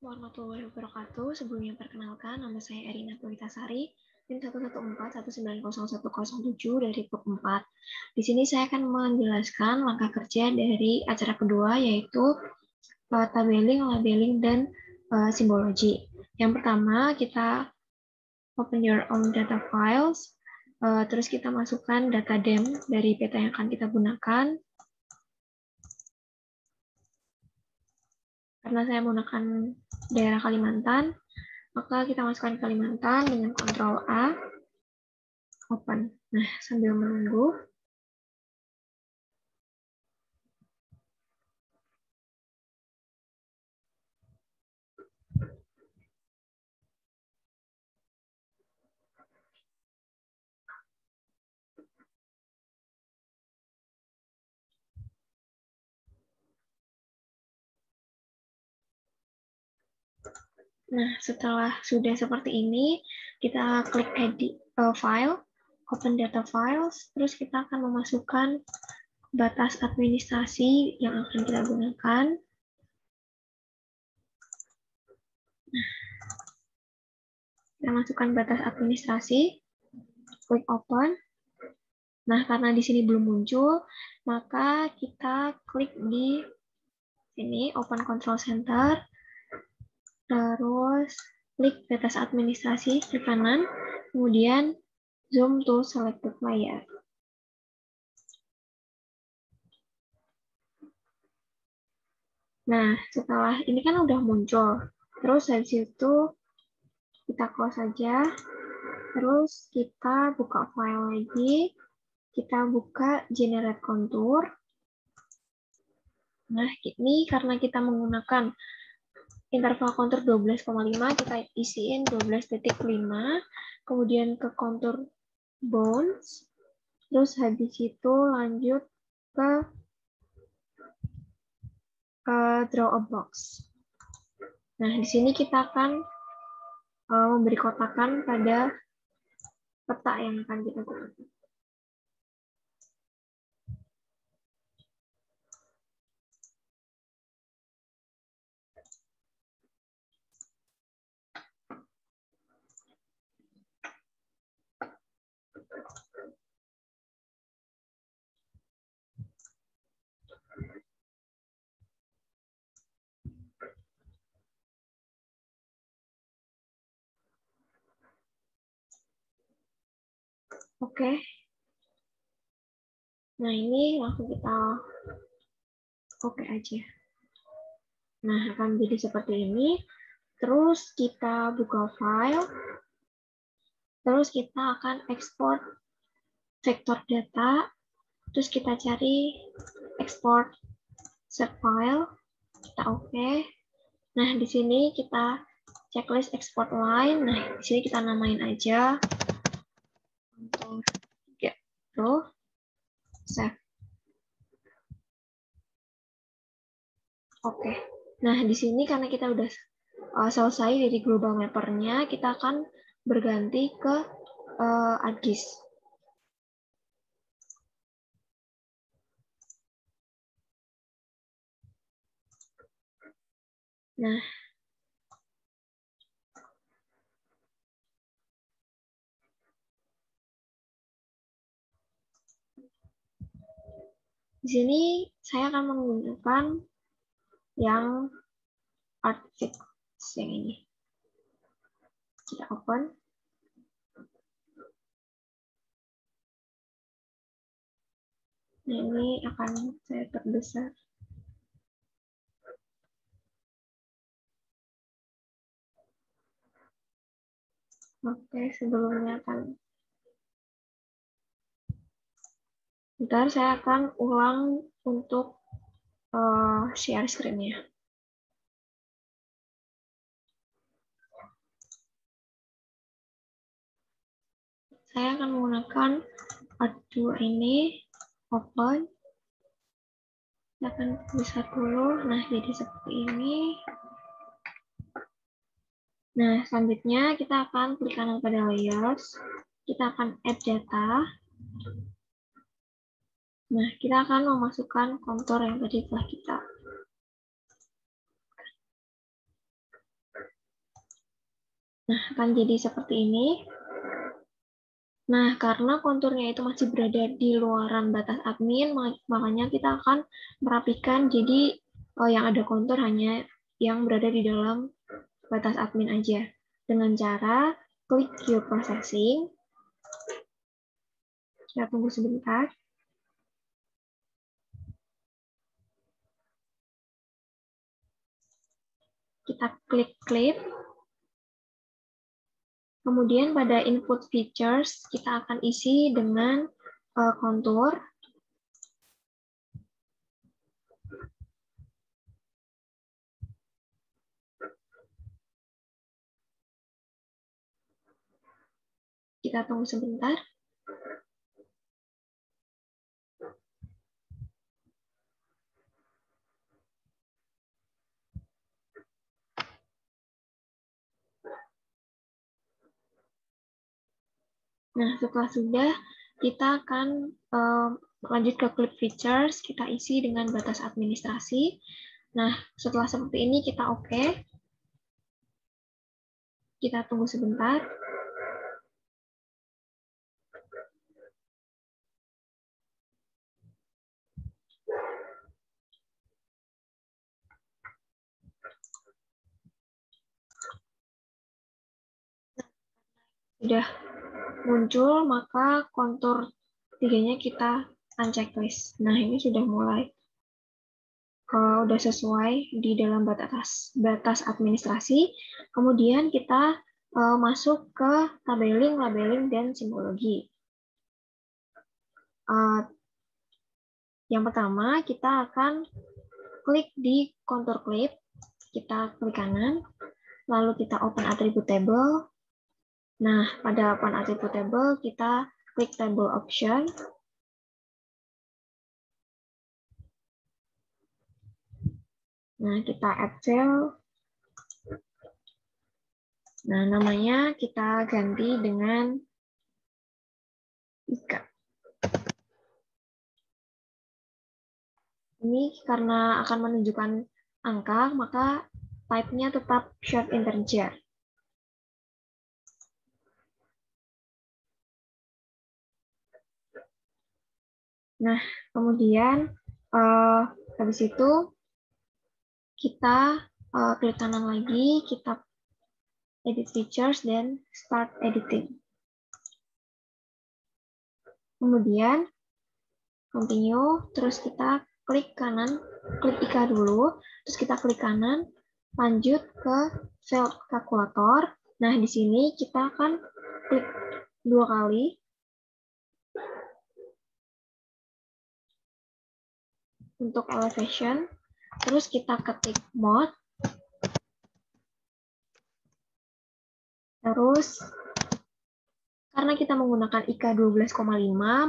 Warahmatullahi wabarakatuh. Sebelumnya perkenalkan, nama saya Erina Pulitasari, NIM 114190107 dari Grup 4. Di sini saya akan menjelaskan langkah kerja dari acara kedua, yaitu tabeling, labeling, dan simbologi. Yang pertama, kita open your own data files, terus kita masukkan data dem dari peta yang akan kita gunakan. Karena saya menggunakan daerah Kalimantan, maka kita masukkan Kalimantan dengan Ctrl A, open. Nah, sambil menunggu, nah, setelah sudah seperti ini, kita klik edit file, open data files, terus kita akan memasukkan batas administrasi yang akan kita gunakan. Kita masukkan batas administrasi, klik open. Nah, karena di sini belum muncul, maka kita klik di sini, open control center, terus klik batas administrasi di kanan, kemudian zoom to selected layer. Nah, setelah ini kan udah muncul, terus habis itu kita close saja, terus kita buka file lagi, kita buka generate contour. Nah, ini karena kita menggunakan interval kontur 12,5, kita isiin 12,5, kemudian ke kontur bounds, terus habis itu lanjut ke draw a box. Nah, di sini kita akan memberi kotakan pada peta yang akan kita gunakan. Oke. Nah, ini langsung kita oke aja. Nah, akan jadi seperti ini. Terus kita buka file. Terus kita akan ekspor vektor data. Terus kita cari export set file. Kita oke. Nah, di sini kita checklist export line. Nah, di sini kita namain aja untuk gitu. Save. Oke. Nah, di sini karena kita udah selesai dari global mapper-nya, kita akan berganti ke ArcGIS. Nah, di sini saya akan menggunakan yang ArcFix yang ini. Kita open. Nah, ini akan saya perbesar. Oke, sebelumnya kan. Bentar, saya akan ulang untuk share screen-nya. Saya akan menggunakan Art2 ini, open. Saya akan besar dulu. Nah, jadi seperti ini. Nah, selanjutnya kita akan klik kanan pada layers. Kita akan add data. Nah, kita akan memasukkan kontur yang tadi telah kita. Nah, akan jadi seperti ini. Nah, karena konturnya itu masih berada di luaran batas admin, makanya kita akan merapikan jadi yang ada kontur hanya yang berada di dalam batas admin aja. Dengan cara klik Queue Processing. Kita tunggu sebentar. Kita klik Clip. Kemudian pada Input Features, kita akan isi dengan kontur. Kita tunggu sebentar. Nah, setelah sudah, kita akan lanjut ke Clip Features, kita isi dengan batas administrasi. Nah, setelah seperti ini kita oke. Kita tunggu sebentar. Sudah muncul, maka kontur 3-nya kita unchecklist. Nah, ini sudah mulai udah sesuai di dalam batas administrasi. Kemudian kita masuk ke tabelling, labeling, dan simbologi. Yang pertama, kita akan klik di kontur clip. Kita klik kanan, lalu kita open attribute table. Nah, pada open attribute table, kita klik table option. Nah, kita add cell. Nah, namanya kita ganti dengan Ika. Ini karena akan menunjukkan angka, maka type-nya tetap short integer. Nah, kemudian habis itu kita klik kanan lagi, kita edit features, dan start editing. Kemudian continue, terus kita klik kanan, klik Ika dulu, terus kita klik kanan, lanjut ke Field Calculator. Nah, di sini kita akan klik 2 kali. Untuk elevation, terus kita ketik mode, terus karena kita menggunakan IK 12,5,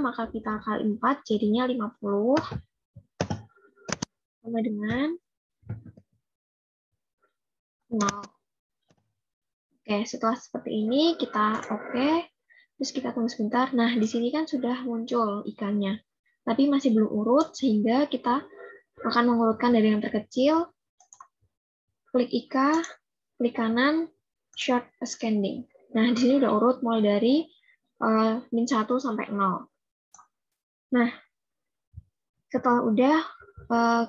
maka kita kali 4, jadinya 50, sama dengan 0. Oke, setelah seperti ini, kita oke, terus kita tunggu sebentar. Nah, di sini kan sudah muncul IK-nya, tapi masih belum urut, sehingga kita akan mengurutkan dari yang terkecil, klik IK, klik kanan, short ascending. Nah, di sini udah urut mulai dari min 1 sampai 0. Nah, setelah udah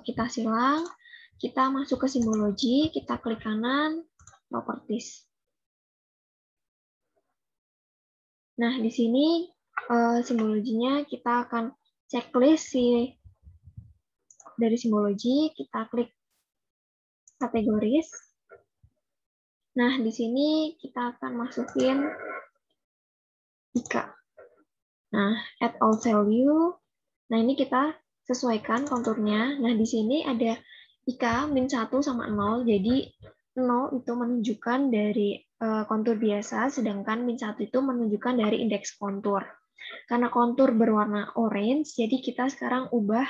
kita silang, kita masuk ke simbologi, kita klik kanan, properties. Nah, di sini simbologinya kita akan checklist dari simbologi, kita klik kategoris. Nah, di sini kita akan masukin IK. Nah, add all value. Nah, ini kita sesuaikan konturnya. Nah, di sini ada IK min 1 sama 0. Jadi, 0 itu menunjukkan dari kontur biasa, sedangkan min 1 itu menunjukkan dari indeks kontur. Karena kontur berwarna orange, jadi kita sekarang ubah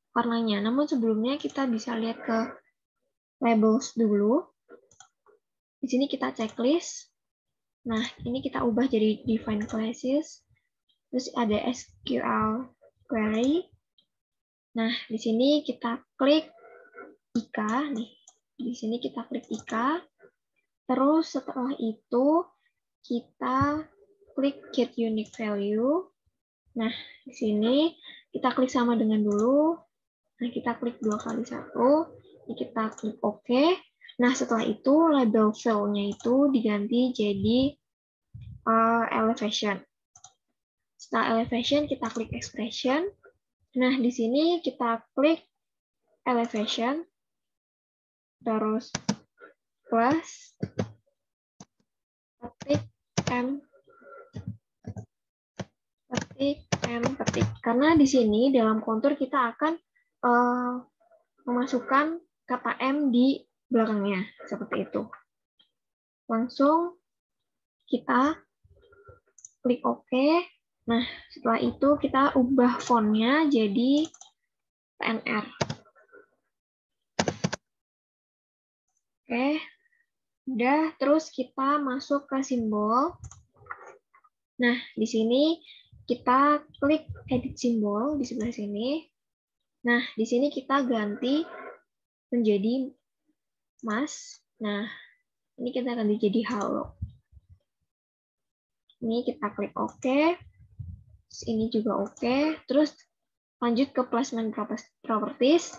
warnanya. Namun sebelumnya kita bisa lihat ke labels dulu. Di sini kita checklist. Nah, ini kita ubah jadi define classes. Terus ada SQL query. Nah, di sini kita klik IKA nih. Di sini kita klik IKA. Terus setelah itu kita klik get unique value. Nah, di sini kita klik sama dengan dulu. Nah, kita klik 2 kali 1. Ini kita klik OK. Nah, setelah itu label fill-nya itu diganti jadi elevation. Setelah elevation, kita klik expression. Nah, di sini kita klik elevation, terus plus, ketik M, ketik. Karena di sini dalam kontur kita akan memasukkan kata M di belakangnya, seperti itu. Langsung kita klik OK. Nah, setelah itu kita ubah fontnya jadi PNR. Oke, udah. Terus kita masuk ke simbol. Nah, di sini kita klik edit simbol di sebelah sini. Nah, di sini kita ganti menjadi mas. Nah, ini kita ganti jadi halo. Ini kita klik OK. Ini juga OK. Terus lanjut ke placement properties.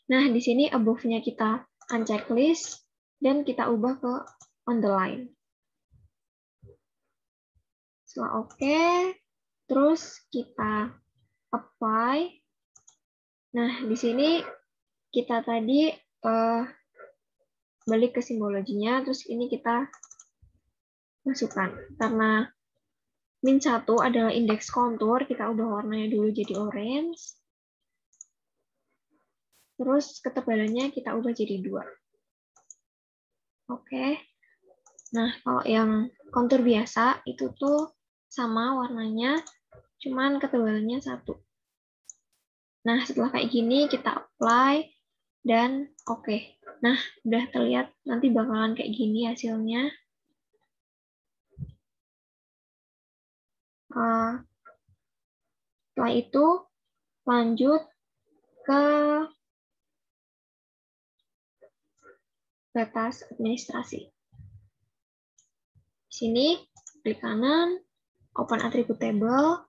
Nah, di sini above-nya kita uncheck list dan kita ubah ke on the line. Setelah OK, terus kita apply. Nah, di sini kita tadi balik ke simbologinya, terus ini kita masukkan. Karena min 1 adalah indeks kontur, kita ubah warnanya dulu jadi orange. Terus ketebalannya kita ubah jadi 2. Oke. Nah, kalau yang kontur biasa itu tuh sama warnanya, cuman ketebalannya 1. Nah, setelah kayak gini kita apply dan oke. Nah, udah terlihat nanti bakalan kayak gini hasilnya. Setelah itu lanjut ke batas administrasi. Di sini klik kanan, open attribute table.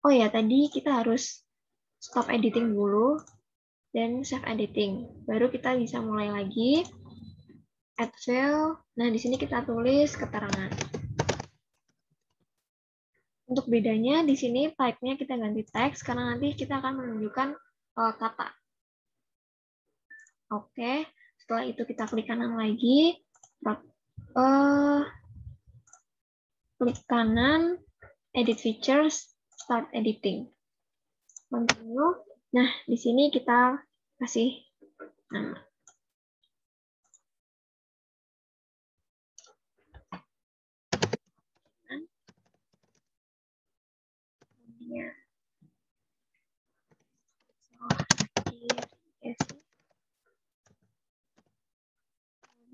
Oh ya, tadi kita harus stop editing dulu dan save editing. Baru kita bisa mulai lagi. Add fill. Nah, di sini kita tulis keterangan. Untuk bedanya di sini type-nya kita ganti teks karena nanti kita akan menunjukkan kata. Oke, setelah itu kita klik kanan lagi. Klik kanan, edit features, start editing. Continue. Nah, di sini kita kasih nama.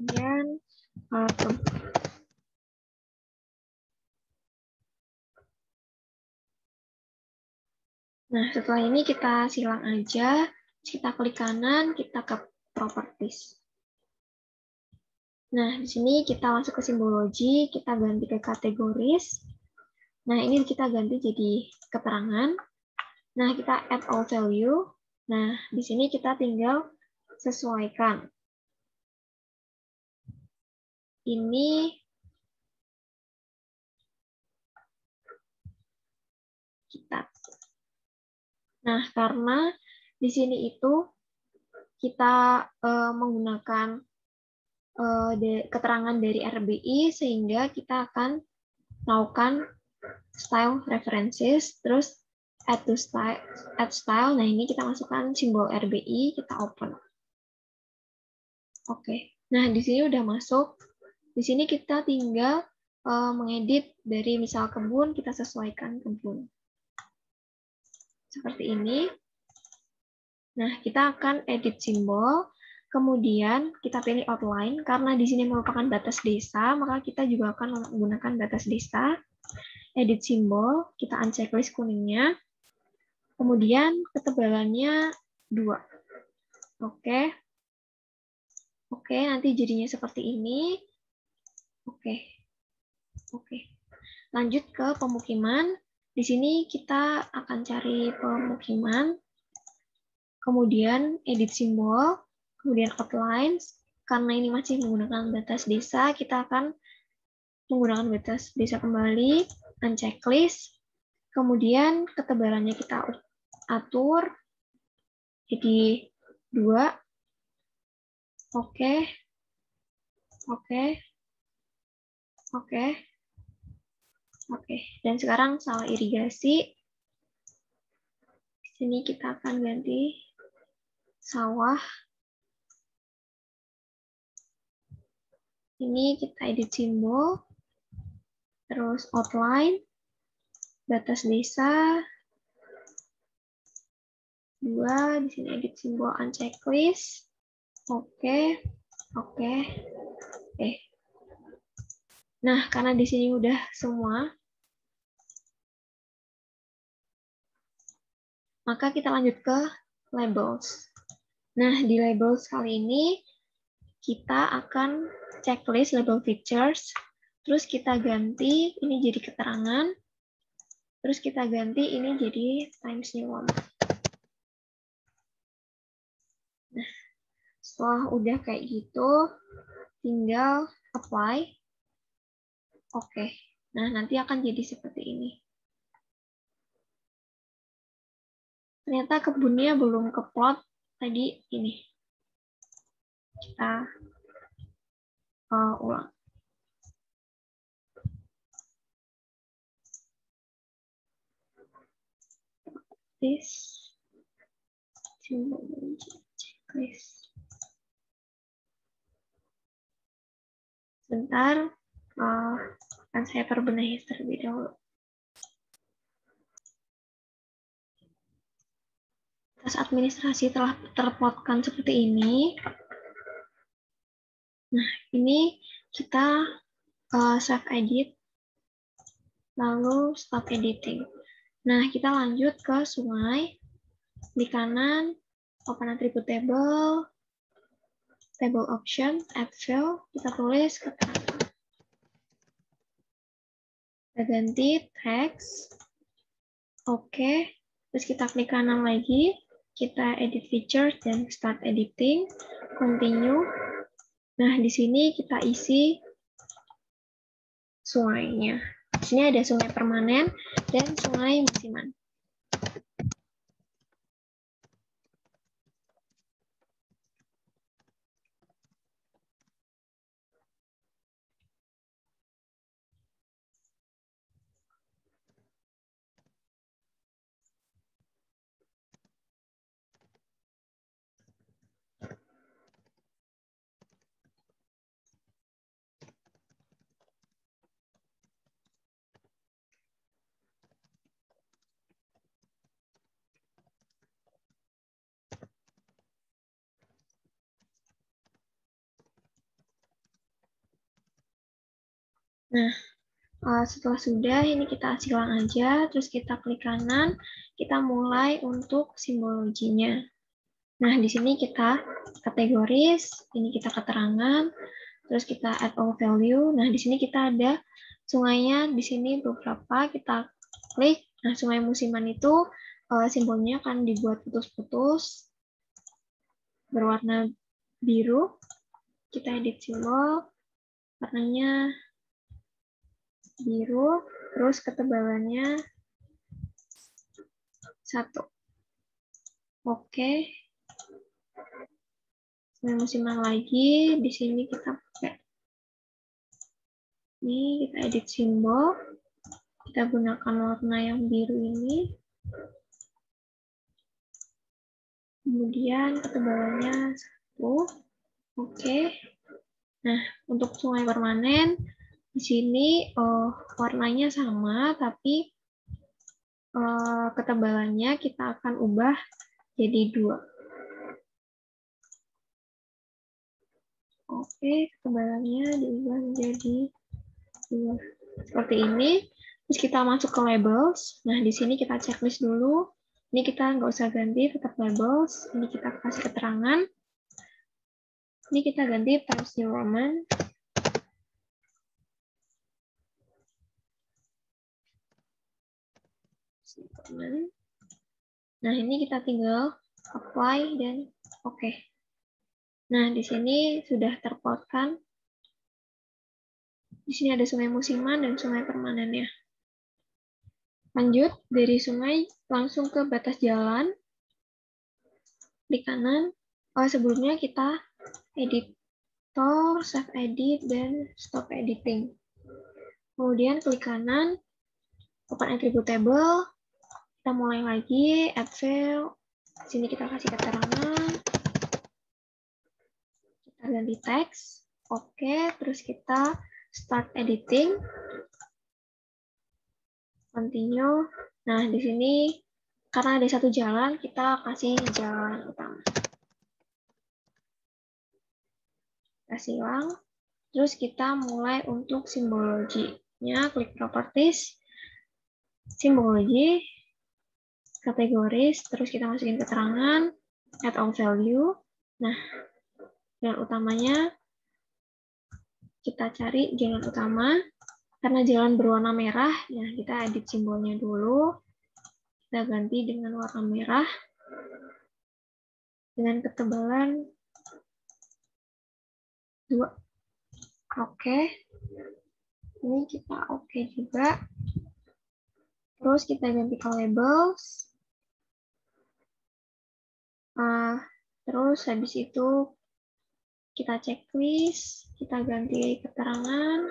Kemudian nah, setelah ini kita silang aja, kita klik kanan, kita ke properties. Nah, di sini kita masuk ke simbologi, kita ganti ke kategoris. Nah, ini kita ganti jadi keterangan. Nah, kita add all value. Nah, di sini kita tinggal sesuaikan. Ini kita. Nah, karena di sini itu kita menggunakan keterangan dari RBI, sehingga kita akan melakukan style references, terus add style. Nah, ini kita masukkan simbol RBI, kita open. Oke. Nah, di sini udah masuk. Di sini kita tinggal mengedit dari misal kebun, kita sesuaikan kebun. Seperti ini. Nah, kita akan edit simbol, kemudian kita pilih outline, karena di sini merupakan batas desa, maka kita juga akan menggunakan batas desa. Edit simbol, kita uncheck list kuningnya, kemudian ketebalannya 2. Oke. Oke, nanti jadinya seperti ini. Oke. Oke. Lanjut ke pemukiman. Di sini kita akan cari pemukiman. Kemudian edit simbol. Kemudian outlines. Karena ini masih menggunakan batas desa, kita akan menggunakan batas desa kembali. Unchecklist. Kemudian ketebalannya kita atur. Jadi 2. Oke. Oke. Oke. Oke. Dan sekarang salah irigasi. Di sini kita akan ganti sawah. Ini kita edit simbol. Terus outline. Batas desa. 2. Di sini edit simbol unchecklist. Oke. Oke. Nah, karena di sini udah semua, maka kita lanjut ke labels. Nah, di labels kali ini, kita akan checklist label features, terus kita ganti ini jadi keterangan, terus kita ganti ini jadi Times New Roman. Nah, setelah udah kayak gitu, tinggal apply. Oke, nah nanti akan jadi seperti ini. Ternyata kebunnya belum keplot tadi ini. Kita ulang. This simbol checklist. Sebentar, akan saya perbenahi terlebih dahulu. Atas administrasi telah terplotkan seperti ini. Nah, ini kita save edit, lalu stop editing. Nah, kita lanjut ke sungai. Di kanan, open attribute table, table option, add fill, kita tulis keterangan. Kita ganti text. Oke. Terus kita klik kanan lagi, kita edit feature dan start editing, continue. Nah, di sini kita isi sungainya. Di sini ada sungai permanen dan sungai musiman. Nah, setelah sudah, ini kita silang aja, terus kita klik kanan, kita mulai untuk simbologinya. Nah, di sini kita kategoris, ini kita keterangan, terus kita add all value. Nah, di sini kita ada sungainya, di sini beberapa, kita klik. Nah, sungai musiman itu simbolnya akan dibuat putus-putus, berwarna biru. Kita edit simbol, warnanya biru, terus ketebalannya 1. Oke. Musiman lagi, di sini kita pakai. Ini kita edit simbol. Kita gunakan warna yang biru ini. Kemudian ketebalannya 1. Oke. Nah, untuk sungai permanen, di sini warnanya sama, tapi ketebalannya kita akan ubah jadi 2. Oke, ketebalannya diubah menjadi 2. Seperti ini. Terus kita masuk ke labels. Nah, di sini kita checklist dulu. Ini kita nggak usah ganti, tetap labels. Ini kita kasih keterangan. Ini kita ganti Times New Roman. Nah, ini kita tinggal apply dan oke. Nah, di sini sudah terplotkan. Di sini ada sungai musiman dan sungai permanennya. Lanjut, dari sungai langsung ke batas jalan. Di kanan, sebelumnya kita editor, save edit, dan stop editing. Kemudian klik kanan, open attribute table. Kita mulai lagi, add field. Sini kita kasih keterangan. Kita ganti teks. Oke, terus kita start editing. Continue. Nah, di sini karena ada satu jalan, kita kasih jalan utama. Kasih ulang. Terus kita mulai untuk simbologinya, klik properties, simbologi, kategoris, terus kita masukin keterangan, add all value. Nah, jalan utamanya kita cari jalan utama. Karena jalan berwarna merah, ya kita edit simbolnya dulu. Kita ganti dengan warna merah dengan ketebalan 2. Oke. Ini kita oke juga. Terus kita ganti ke labels. Terus habis itu kita checklist, kita ganti keterangan.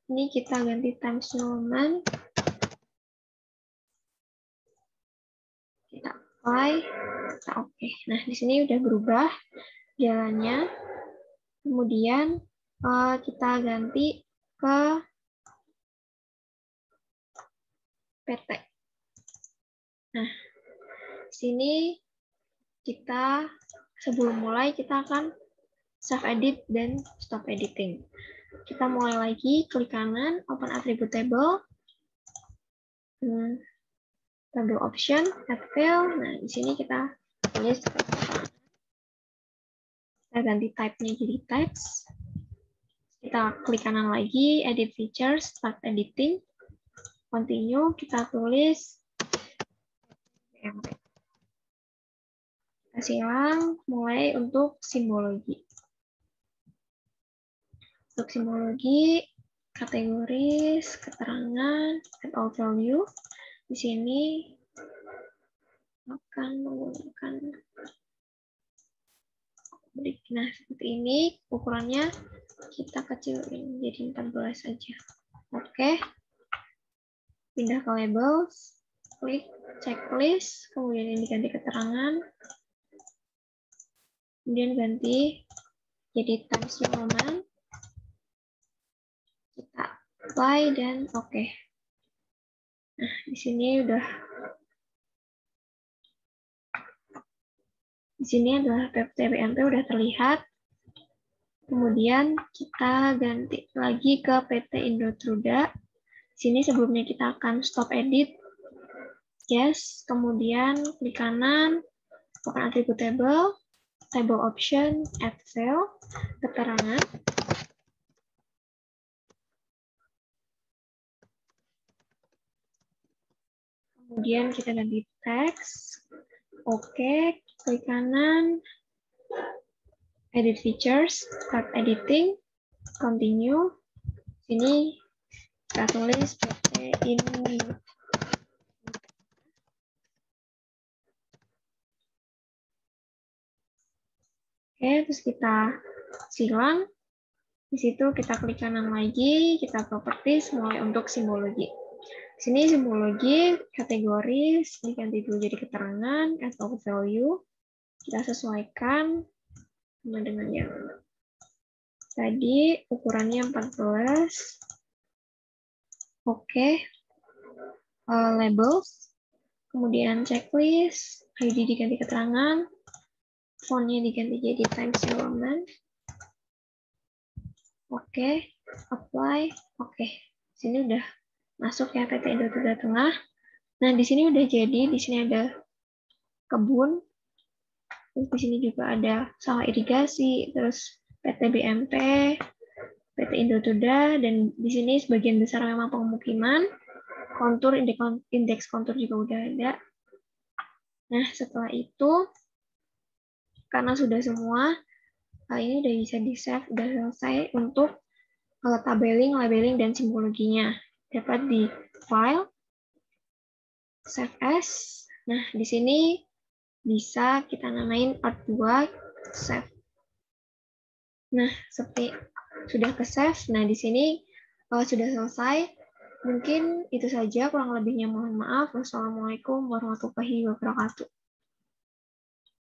Ini kita ganti Times New Roman. Kita apply. Kita oke. Nah, di sini udah berubah jalannya. Kemudian kita ganti ke PT. Nah, di sini kita sebelum mulai kita akan save edit dan stop editing. Kita mulai lagi, klik kanan, open attribute table, table option, add field. Nah, di sini kita tulis, kita ganti type-nya jadi text. Kita klik kanan lagi, edit features, start editing, continue, kita tulis PMP. Kasih ulang, mulai untuk simbologi. Untuk simbologi, kategoris, keterangan, add all value. Di sini akan menggunakan nah seperti ini, ukurannya kita kecilin jadi 14 saja. Oke. Pindah ke labels, klik checklist, kemudian ini ganti keterangan. Kemudian ganti jadi Times New Roman. Kita apply dan oke. Nah, di sini udah adalah PMP udah terlihat. Kemudian kita ganti lagi ke PT Indotruda. Di sini sebelumnya kita akan stop edit. Yes, kemudian klik kanan, open attribute table, table option, add field, keterangan. Kemudian kita ganti teks. Oke, klik kanan, edit features, start editing, continue. Sini kita tulis PT ini. Oke, terus kita silang. Di situ kita klik kanan lagi, kita properties, mulai untuk simbologi. Di sini simbologi, kategoris, diganti dulu jadi keterangan, add all value. Kita sesuaikan sama dengan yang tadi, ukurannya 14. Oke. Labels, kemudian checklist, ID diganti keterangan, fontnya diganti jadi Times New Roman. Oke, apply. Oke, sini udah masuk ya PT Indotruda Tengah. Nah, di sini udah jadi, di sini ada kebun. Terus di sini juga ada sawah irigasi, terus PT BMP, PT Indotoda, dan di sini sebagian besar memang pemukiman. Kontur, indeks kontur juga udah ada. Nah, setelah itu, karena sudah semua, ini udah bisa di-save, udah selesai untuk tabeling, labeling, dan simbologinya. Dapat di file, save as. Nah, di sini bisa kita namain art2, save. Nah, seperti sudah ke save. Nah, di sini sudah selesai. Mungkin itu saja, kurang lebihnya mohon maaf. Wassalamualaikum warahmatullahi wabarakatuh.